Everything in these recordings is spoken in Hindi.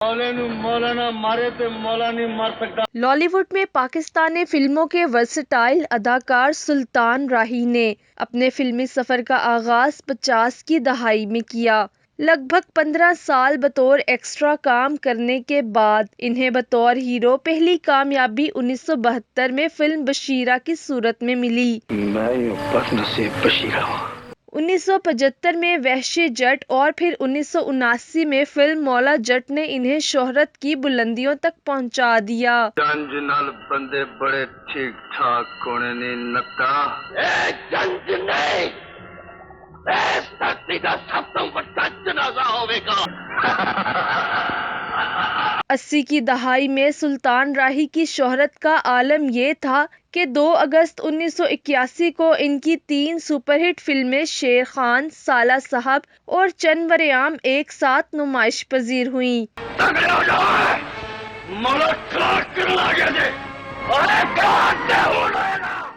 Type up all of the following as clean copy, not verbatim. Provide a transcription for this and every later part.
मौलाना मारे तो मौला नहीं मार सकता। लॉलीवुड में पाकिस्तानी फिल्मों के वर्सटाइल अदाकार सुल्तान राही ने अपने फिल्मी सफर का आगाज 50 की दहाई में किया। लगभग 15 साल बतौर एक्स्ट्रा काम करने के बाद इन्हें बतौर हीरो पहली कामयाबी 1972 में फिल्म बशीरा की सूरत में मिली। मैं बदनसीब बशीरा हूँ। 1975 में वहशी जट और फिर 1979 में फिल्म मौला जट ने इन्हें शोहरत की बुलंदियों तक पहुंचा दिया। जंज नाल बंदे बड़े ठीक ठाक कोने नी नक्का जंज नहीं इस धरती का सब तो बड़ा जनाजा होवेगा। 80 की दहाई में सुल्तान राही की शोहरत का आलम ये था कि 2 अगस्त 1981 को इनकी 3 सुपरहिट फिल्में शेर खान, साला साहब और चंदवरयाम एक साथ नुमाइश पजीर हुई।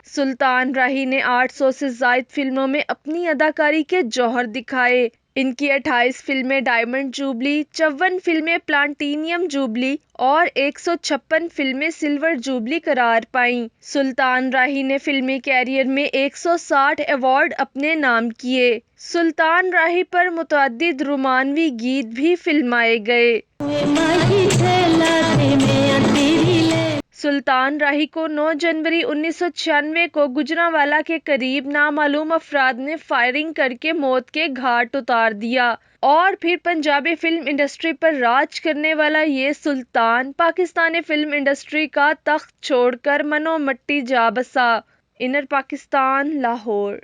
सुल्तान राही ने 800 से ज्यादा फिल्मों में अपनी अदाकारी के जौहर दिखाए। इनकी 28 फिल्में डायमंड जुबली, 54 फिल्में प्लाटिनियम जुबली और 156 फिल्में सिल्वर जुबली करार पाईं। सुल्तान राही ने फिल्मी कैरियर में 160 अवार्ड अपने नाम किए। सुल्तान राही पर मुतअद्दिद रोमानवी गीत भी फिल्माए गए। सुल्तान राही को 9 जनवरी 1996 को गुजरांवाला के करीब नामालूम अफराद ने फायरिंग करके मौत के घाट उतार दिया और फिर पंजाबी फिल्म इंडस्ट्री पर राज करने वाला ये सुल्तान पाकिस्तानी फिल्म इंडस्ट्री का तख्त छोड़कर मनो मट्टी जा बसा। इनर पाकिस्तान, लाहौर।